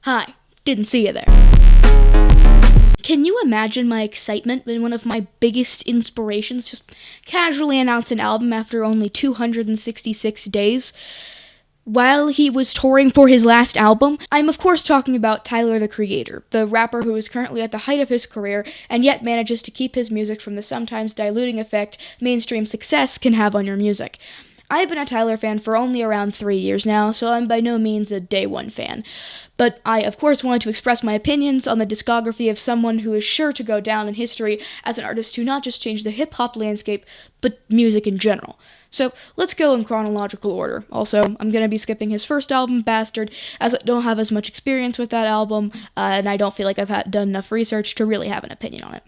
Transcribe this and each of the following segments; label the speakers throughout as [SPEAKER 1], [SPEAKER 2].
[SPEAKER 1] Hi, didn't see you there. Can you imagine my excitement when one of my biggest inspirations just casually announced an album after only 266 days? While he was touring for his last album? I'm of course talking about Tyler, the Creator, the rapper who is currently at the height of his career and yet manages to keep his music from the sometimes diluting effect mainstream success can have on your music. I've been a Tyler fan for only around 3 years now, so I'm by no means a day one fan. But I, of course, wanted to express my opinions on the discography of someone who is sure to go down in history as an artist who not just changed the hip-hop landscape, but music in general. So let's go in chronological order. Also, I'm going to be skipping his first album, Bastard, as I don't have as much experience with that album, and I don't feel like I've done enough research to really have an opinion on it.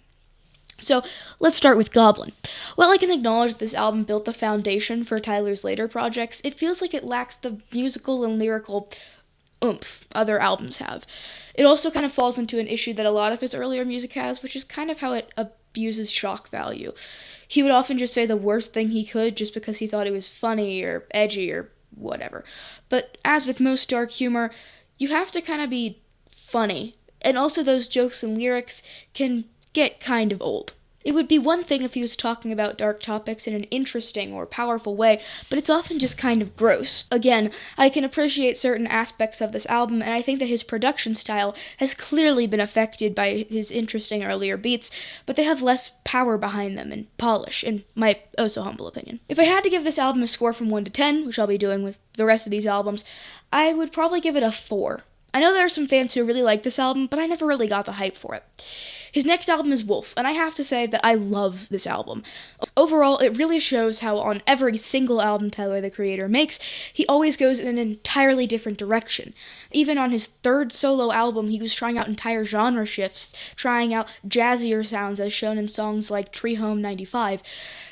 [SPEAKER 1] So, let's start with Goblin. While I can acknowledge that this album built the foundation for Tyler's later projects, it feels like it lacks the musical and lyrical oomph other albums have. It also kind of falls into an issue that a lot of his earlier music has, which is kind of how it abuses shock value. He would often just say the worst thing he could just because he thought it was funny or edgy or whatever. But as with most dark humor, you have to kind of be funny. And also those jokes and lyrics can get kind of old. It would be one thing if he was talking about dark topics in an interesting or powerful way, but it's often just kind of gross. Again, I can appreciate certain aspects of this album, and I think that his production style has clearly been affected by his interesting earlier beats, but they have less power behind them and polish, in my oh-so-humble opinion. If I had to give this album a score from 1 to 10, which I'll be doing with the rest of these albums, I would probably give it a 4. I know there are some fans who really like this album, but I never really got the hype for it. His next album is Wolf, and I have to say that I love this album. Overall, it really shows how on every single album Tyler, the Creator, makes, he always goes in an entirely different direction. Even on his third solo album, he was trying out entire genre shifts, trying out jazzier sounds as shown in songs like Tree Home 95.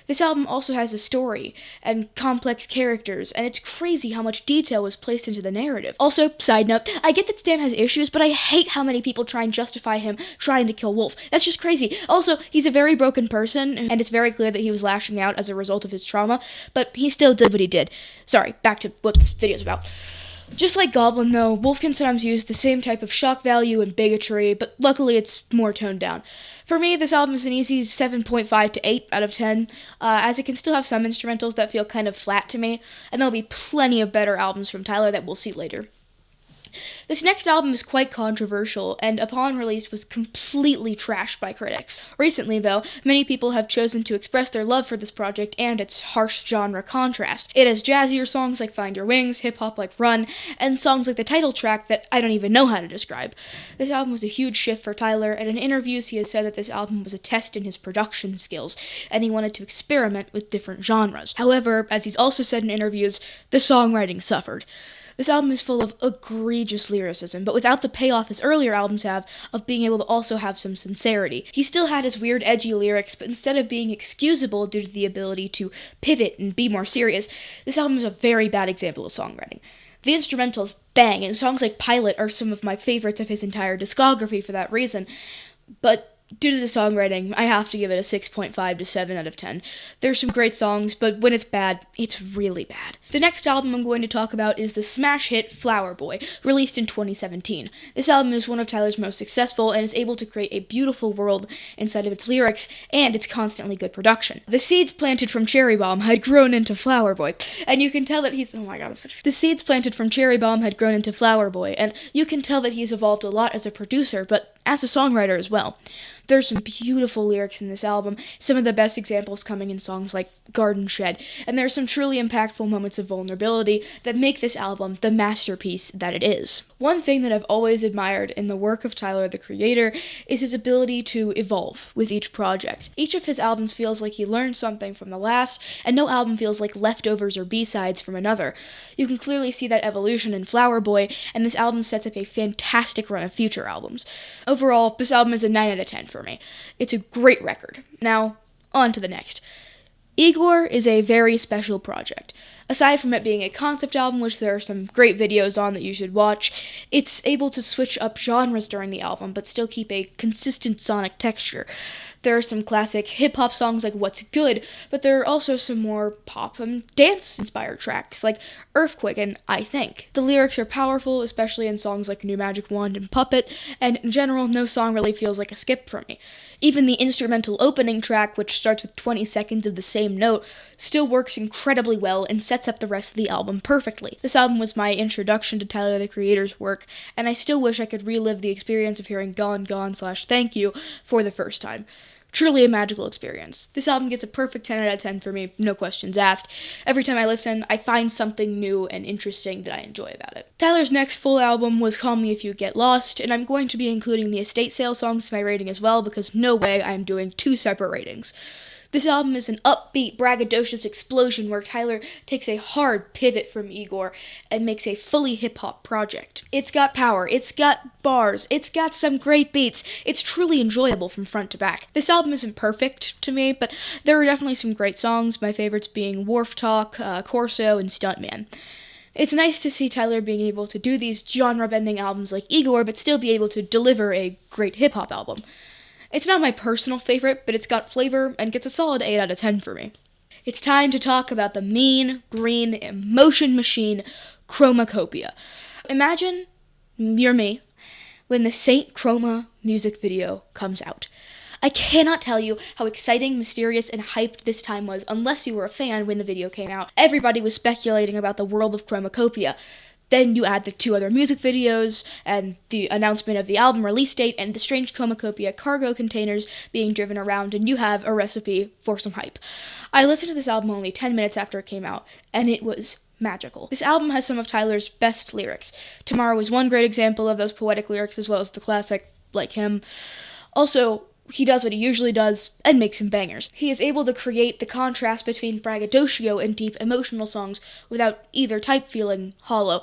[SPEAKER 1] This album also has a story and complex characters, and it's crazy how much detail was placed into the narrative. Also, side note, I get that Stan has issues, but I hate how many people try and justify him trying to kill Wolf. That's just crazy. Also, he's a very broken person, and it's very clear that he was lashing out as a result of his trauma, but he still did what he did. Sorry, back to what this video's about. Just like Goblin, though, Wolf can sometimes use the same type of shock value and bigotry, but luckily it's more toned down. For me, this album is an easy 7.5 to 8 out of 10, as it can still have some instrumentals that feel kind of flat to me, and there'll be plenty of better albums from Tyler that we'll see later. This next album is quite controversial, and upon release was completely trashed by critics. Recently, though, many people have chosen to express their love for this project and its harsh genre contrast. It has jazzier songs like Find Your Wings, hip-hop like Run, and songs like the title track that I don't even know how to describe. This album was a huge shift for Tyler, and in interviews he has said that this album was a test in his production skills, and he wanted to experiment with different genres. However, as he's also said in interviews, the songwriting suffered. This album is full of egregious lyricism, but without the payoff his earlier albums have of being able to also have some sincerity. He still had his weird, edgy lyrics, but instead of being excusable due to the ability to pivot and be more serious, this album is a very bad example of songwriting. The instrumentals bang, and songs like Pilot are some of my favorites of his entire discography for that reason, but due to the songwriting, I have to give it a 6.5 to 7 out of 10. There's some great songs, but when it's bad, it's really bad. The next album I'm going to talk about is the smash hit Flower Boy, released in 2017. This album is one of Tyler's most successful and is able to create a beautiful world inside of its lyrics and its constantly good production. The seeds planted from Cherry Bomb had grown into Flower Boy, and you can tell that he's... The seeds planted from Cherry Bomb had grown into Flower Boy, and you can tell that he's evolved a lot as a producer, but as a songwriter as well. There's some beautiful lyrics in this album, some of the best examples coming in songs like Garden Shed, and there are some truly impactful moments of vulnerability that make this album the masterpiece that it is. One thing that I've always admired in the work of Tyler, the Creator, is his ability to evolve with each project. Each of his albums feels like he learned something from the last, and no album feels like leftovers or B-sides from another. You can clearly see that evolution in Flower Boy, and this album sets up a fantastic run of future albums. Overall, this album is a 9 out of 10 for me. It's a great record. Now, on to the next. Igor is a very special project. Aside from it being a concept album, which there are some great videos on that you should watch, it's able to switch up genres during the album, but still keep a consistent sonic texture. There are some classic hip-hop songs like What's Good, but there are also some more pop and dance-inspired tracks like Earthquake and I Think. The lyrics are powerful, especially in songs like New Magic Wand and Puppet, and in general, no song really feels like a skip for me. Even the instrumental opening track, which starts with 20 seconds of the same note, still works incredibly well and sets up the rest of the album perfectly. This album was my introduction to Tyler, the Creator's work, and I still wish I could relive the experience of hearing Gone Gone / Thank You for the first time. Truly a magical experience. This album gets a perfect 10 out of 10 for me, no questions asked. Every time I listen, I find something new and interesting that I enjoy about it. Tyler's next full album was Call Me If You Get Lost, and I'm going to be including the estate sale songs to my rating as well, because no way I'm doing two separate ratings. This album is an upbeat, braggadocious explosion where Tyler takes a hard pivot from Igor and makes a fully hip-hop project. It's got power, it's got bars, it's got some great beats, it's truly enjoyable from front to back. This album isn't perfect to me, but there are definitely some great songs, my favorites being Wharf Talk, Corso, and Stuntman. It's nice to see Tyler being able to do these genre-bending albums like Igor, but still be able to deliver a great hip-hop album. It's not my personal favorite, but it's got flavor and gets a solid 8 out of 10 for me. It's time to talk about the mean, green, emotion machine, Chromacopia. Imagine you're me when the Saint Chroma music video comes out. I cannot tell you how exciting, mysterious, and hyped this time was unless you were a fan when the video came out. Everybody was speculating about the world of Chromacopia. Then you add the 2 other music videos, and the announcement of the album release date, and the strange Chromacopia cargo containers being driven around, and you have a recipe for some hype. I listened to this album only 10 minutes after it came out, and it was magical. This album has some of Tyler's best lyrics. Tomorrow is one great example of those poetic lyrics, as well as the classic, Like Him. Also, he does what he usually does and makes some bangers. He is able to create the contrast between braggadocio and deep emotional songs without either type feeling hollow.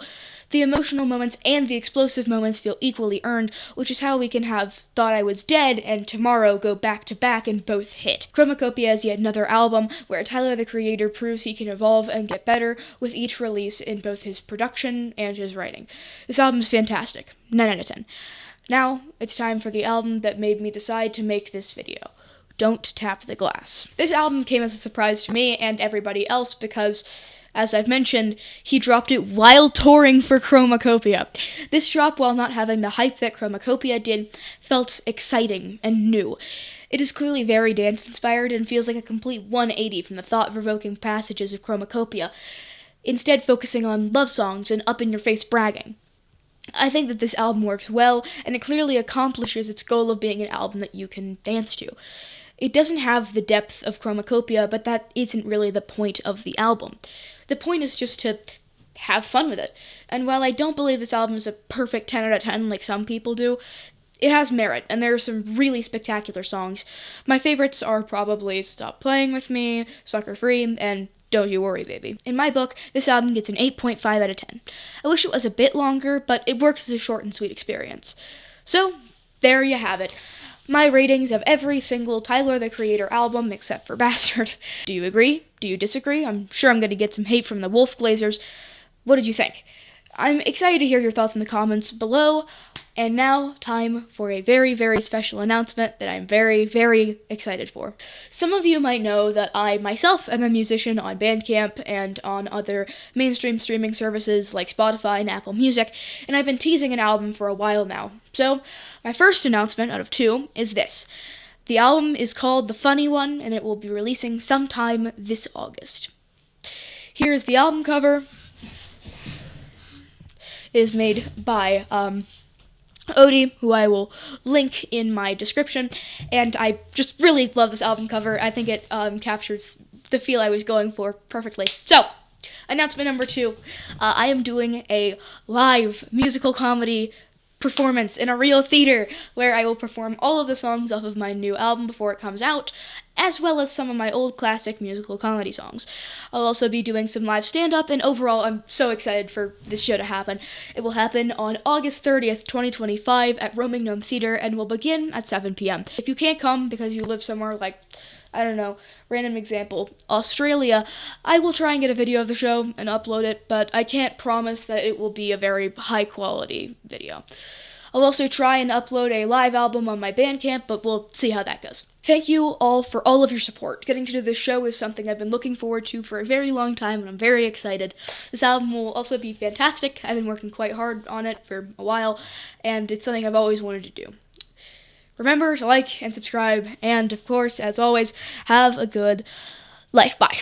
[SPEAKER 1] The emotional moments and the explosive moments feel equally earned, which is how we can have Thought I Was Dead and Tomorrow go back to back and both hit. Chromacopia is yet another album where Tyler, the Creator, proves he can evolve and get better with each release in both his production and his writing. This album is fantastic. 9 out of 10. Now, it's time for the album that made me decide to make this video. Don't Tap the Glass. This album came as a surprise to me and everybody else because, as I've mentioned, he dropped it while touring for Chromacopia. This drop, while not having the hype that Chromacopia did, felt exciting and new. It is clearly very dance-inspired and feels like a complete 180 from the thought-provoking passages of Chromacopia, instead focusing on love songs and up-in-your-face bragging. I think that this album works well, and it clearly accomplishes its goal of being an album that you can dance to. It doesn't have the depth of Chromacopia, but that isn't really the point of the album. The point is just to have fun with it. And while I don't believe this album is a perfect 10 out of 10 like some people do, it has merit, and there are some really spectacular songs. My favorites are probably Stop Playing With Me, Sucker Free, and Don't You Worry, Baby. In my book, this album gets an 8.5 out of 10. I wish it was a bit longer, but it works as a short and sweet experience. So, there you have it. My ratings of every single Tyler, the Creator album, except for Bastard. Do you agree? Do you disagree? I'm sure I'm going to get some hate from the Wolf Glazers. What did you think? I'm excited to hear your thoughts in the comments below. And now, time for a very, very special announcement that I'm very, very excited for. Some of you might know that I myself am a musician on Bandcamp and on other mainstream streaming services like Spotify and Apple Music, and I've been teasing an album for a while now. So, my first announcement out of 2 is this. The album is called The Funny One, and it will be releasing sometime this August. Here's the album cover. It is made by, Odie, who I will link in my description, and I just really love this album cover. I think it captures the feel I was going for perfectly. So, announcement number 2, I am doing a live musical comedy performance in a real theater where I will perform all of the songs off of my new album before it comes out, as well as some of my old classic musical comedy songs. I'll also be doing some live stand-up, and overall, I'm so excited for this show to happen. It will happen on August 30th, 2025 at Roaming Gnome Theater, and will begin at 7 p.m. If you can't come because you live somewhere like, I don't know, random example, Australia, I will try and get a video of the show and upload it, but I can't promise that it will be a very high-quality video. I'll also try and upload a live album on my Bandcamp, but we'll see how that goes. Thank you all for all of your support. Getting to do this show is something I've been looking forward to for a very long time, and I'm very excited. This album will also be fantastic. I've been working quite hard on it for a while, and it's something I've always wanted to do. Remember to like and subscribe, and of course, as always, have a good life. Bye.